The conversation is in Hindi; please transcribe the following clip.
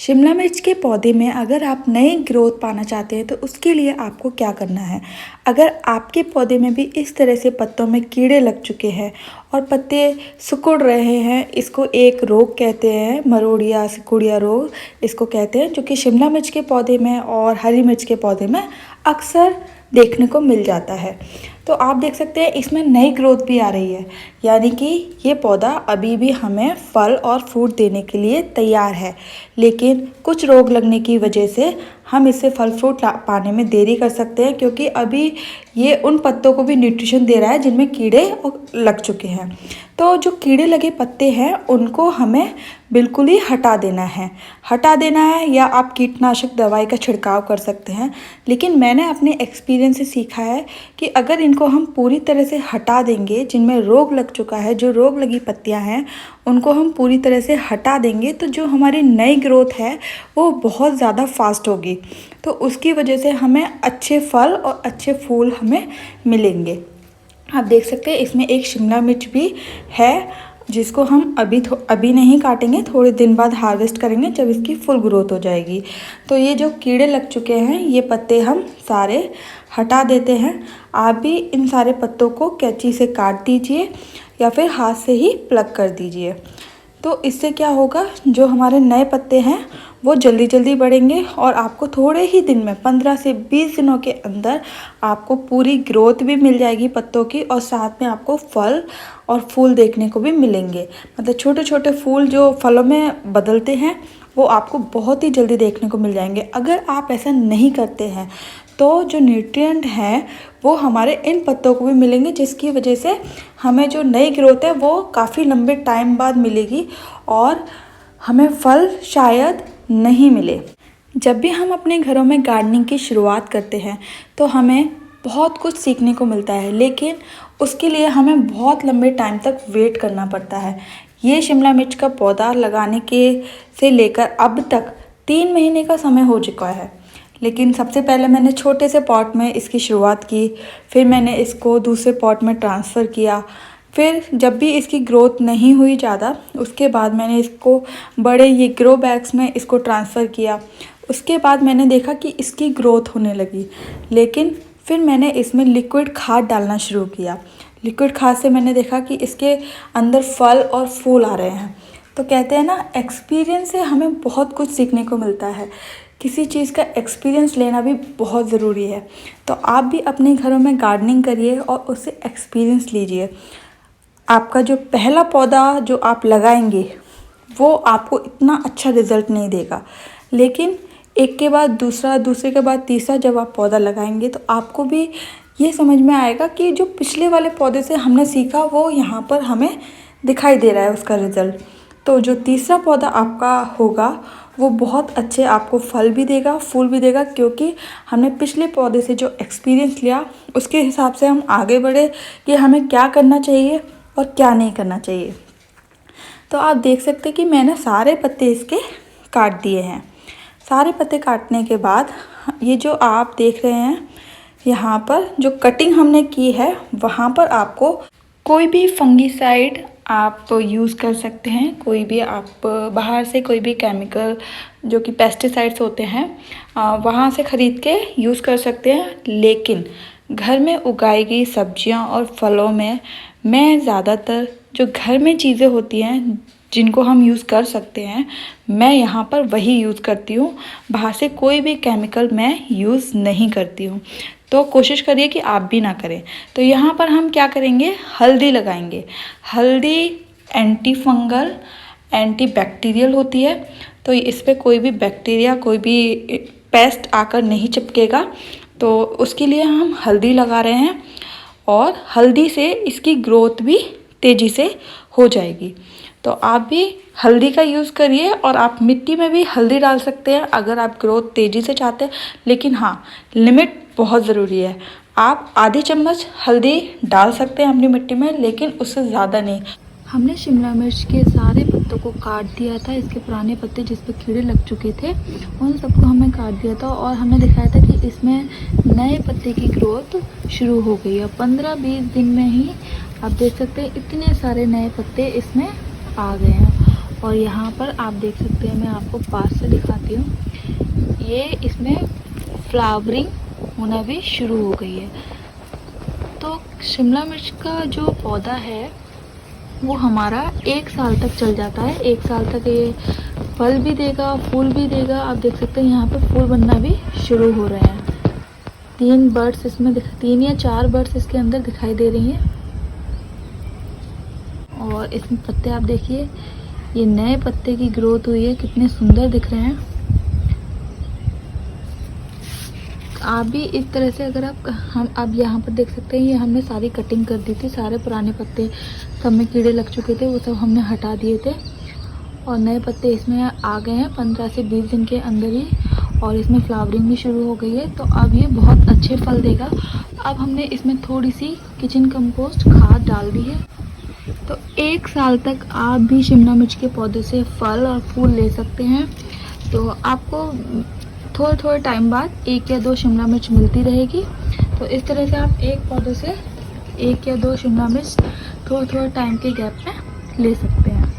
शिमला मिर्च के पौधे में अगर आप नई ग्रोथ पाना चाहते हैं तो उसके लिए आपको क्या करना है। अगर आपके पौधे में भी इस तरह से पत्तों में कीड़े लग चुके हैं और पत्ते सिकुड़ रहे हैं, इसको एक रोग कहते हैं, मरोड़िया सिकुड़िया रोग इसको कहते हैं, जो कि शिमला मिर्च के पौधे में और हरी मिर्च के पौधे में अक्सर देखने को मिल जाता है। तो आप देख सकते हैं इसमें नई ग्रोथ भी आ रही है, यानी कि ये पौधा अभी भी हमें फल और फ्रूट देने के लिए तैयार है, लेकिन कुछ रोग लगने की वजह से हम इससे फल फ्रूट पाने में देरी कर सकते हैं, क्योंकि अभी ये उन पत्तों को भी न्यूट्रिशन दे रहा है जिनमें कीड़े लग चुके हैं। तो जो कीड़े लगे पत्ते हैं उनको हमें बिल्कुल ही हटा देना है, या आप कीटनाशक दवाई का छिड़काव कर सकते हैं। लेकिन मैंने अपने एक्सपीरियंस से सीखा है कि अगर इनको हम पूरी तरह से हटा देंगे, जिनमें रोग लग चुका है, जो रोग लगी पत्तियां हैं उनको हम पूरी तरह से हटा देंगे, तो जो हमारी नई ग्रोथ है वो बहुत ज़्यादा फास्ट होगी। तो उसकी वजह से हमें अच्छे फल और अच्छे फूल हमें मिलेंगे। आप देख सकते हैं इसमें एक शिमला मिर्च भी है, जिसको हम अभी नहीं काटेंगे, थोड़े दिन बाद हार्वेस्ट करेंगे जब इसकी फुल ग्रोथ हो जाएगी। तो ये जो कीड़े लग चुके हैं ये पत्ते हम सारे हटा देते हैं। आप भी इन सारे पत्तों को कैंची से काट दीजिए या फिर हाथ से ही प्लग कर दीजिए। तो इससे क्या होगा, जो हमारे नए पत्ते हैं वो जल्दी जल्दी बढ़ेंगे और आपको थोड़े ही दिन में 15 से 20 दिनों के अंदर आपको पूरी ग्रोथ भी मिल जाएगी पत्तों की, और साथ में आपको फल और फूल देखने को भी मिलेंगे। मतलब छोटे छोटे फूल जो फलों में बदलते हैं वो आपको बहुत ही जल्दी देखने को मिल जाएंगे। अगर आप ऐसा नहीं करते हैं तो जो न्यूट्रिएंट हैं वो हमारे इन पत्तों को भी मिलेंगे, जिसकी वजह से हमें जो नई ग्रोथ है वो काफ़ी लंबे टाइम बाद मिलेगी और हमें फल शायद नहीं मिले। जब भी हम अपने घरों में गार्डनिंग की शुरुआत करते हैं तो हमें बहुत कुछ सीखने को मिलता है, लेकिन उसके लिए हमें बहुत लंबे टाइम तक वेट करना पड़ता है। ये शिमला मिर्च का पौधा लगाने के से लेकर अब तक 3 महीने का समय हो चुका है, लेकिन सबसे पहले मैंने छोटे से पॉट में इसकी शुरुआत की, फिर मैंने इसको दूसरे पॉट में ट्रांसफ़र किया। फिर जब भी इसकी ग्रोथ नहीं हुई ज़्यादा, उसके बाद मैंने इसको बड़े ये ग्रो बैग्स में इसको ट्रांसफ़र किया। उसके बाद मैंने देखा कि इसकी ग्रोथ होने लगी, लेकिन फिर मैंने इसमें लिक्विड खाद डालना शुरू किया। लिक्विड खाद से मैंने देखा कि इसके अंदर फल और फूल आ रहे हैं। तो कहते हैं ना, एक्सपीरियंस से हमें बहुत कुछ सीखने को मिलता है। किसी चीज़ का एक्सपीरियंस लेना भी बहुत ज़रूरी है। तो आप भी अपने घरों में गार्डनिंग करिए और उससे एक्सपीरियंस लीजिए। आपका जो पहला पौधा जो आप लगाएंगे वो आपको इतना अच्छा रिज़ल्ट नहीं देगा, लेकिन एक के बाद दूसरा, दूसरे के बाद तीसरा जब आप पौधा लगाएंगे तो आपको भी ये समझ में आएगा कि जो पिछले वाले पौधे से हमने सीखा वो यहाँ पर हमें दिखाई दे रहा है उसका रिज़ल्ट। तो जो तीसरा पौधा आपका होगा वो बहुत अच्छे आपको फल भी देगा, फूल भी देगा, क्योंकि हमने पिछले पौधे से जो एक्सपीरियंस लिया उसके हिसाब से हम आगे बढ़े कि हमें क्या करना चाहिए और क्या नहीं करना चाहिए। तो आप देख सकते हैं कि मैंने सारे पत्ते इसके काट दिए हैं। सारे पत्ते काटने के बाद ये जो आप देख रहे हैं यहाँ पर जो कटिंग हमने की है, वहाँ पर आपको कोई भी फंगीसाइड आप यूज़ कर सकते हैं। कोई भी आप बाहर से कोई भी केमिकल जो कि पेस्टिसाइड्स होते हैं वहाँ से ख़रीद के यूज़ कर सकते हैं, लेकिन घर में उगाई गई सब्जियां और फलों में मैं ज़्यादातर जो घर में चीज़ें होती हैं जिनको हम यूज़ कर सकते हैं, मैं यहाँ पर वही यूज़ करती हूँ। बाहर से कोई भी केमिकल मैं यूज़ नहीं करती हूँ। तो कोशिश करिए कि आप भी ना करें। तो यहाँ पर हम क्या करेंगे, हल्दी लगाएंगे। हल्दी एंटी फंगल, एंटी बैक्टीरियल होती है, तो इस पर कोई भी बैक्टीरिया, कोई भी पेस्ट आकर नहीं चिपकेगा। तो उसके लिए हम हल्दी लगा रहे हैं और हल्दी से इसकी ग्रोथ भी तेज़ी से हो जाएगी। तो आप भी हल्दी का यूज़ करिए, और आप मिट्टी में भी हल्दी डाल सकते हैं अगर आप ग्रोथ तेज़ी से चाहते हैं, लेकिन हाँ, लिमिट बहुत ज़रूरी है। आप आधी चम्मच हल्दी डाल सकते हैं अपनी मिट्टी में, लेकिन उससे ज़्यादा नहीं। हमने शिमला मिर्च के सारे पत्तों को काट दिया था, इसके पुराने पत्ते जिस पर कीड़े लग चुके थे उन सबको हमने काट दिया था, और हमने दिखाया था कि इसमें नए पत्ते की ग्रोथ शुरू हो गई है। 15-20 दिन में ही आप देख सकते हैं इतने सारे नए पत्ते इसमें आ गए हैं। और यहाँ पर आप देख सकते हैं, मैं आपको पास से दिखाती हूँ, ये इसमें फ्लावरिंग होना भी शुरू हो गई है। तो शिमला मिर्च का जो पौधा है वो हमारा 1 साल तक चल जाता है। 1 साल तक ये फल भी देगा, फूल भी देगा। आप देख सकते हैं यहाँ पर फूल बनना भी शुरू हो रहे हैं। 3 बर्ड्स इसमें 3 या 4 बर्ड्स इसके अंदर दिखाई दे रही हैं। और इसमें पत्ते आप देखिए, ये नए पत्ते की ग्रोथ हुई है, कितने सुंदर दिख रहे हैं। आप भी इस तरह से अगर हम अब यहाँ पर देख सकते हैं, ये हमने सारी कटिंग कर दी थी। सारे पुराने पत्ते सब में कीड़े लग चुके थे, वो सब हमने हटा दिए थे और नए पत्ते इसमें आ गए हैं 15 से 20 दिन के अंदर ही। और इसमें फ्लावरिंग भी शुरू हो गई है, तो अब ये बहुत अच्छे फल देगा। अब हमने इसमें थोड़ी सी किचन कंपोस्ट खाद डाल दी है, तो 1 साल तक आप भी शिमला मिर्च के पौधे से फल और फूल ले सकते हैं। तो आपको थोड़े टाइम बाद 1 या 2 शिमला मिर्च मिलती रहेगी। तो इस तरह से आप एक पौधे से 1 या 2 शिमला मिर्च थोड़े टाइम के गैप में ले सकते हैं।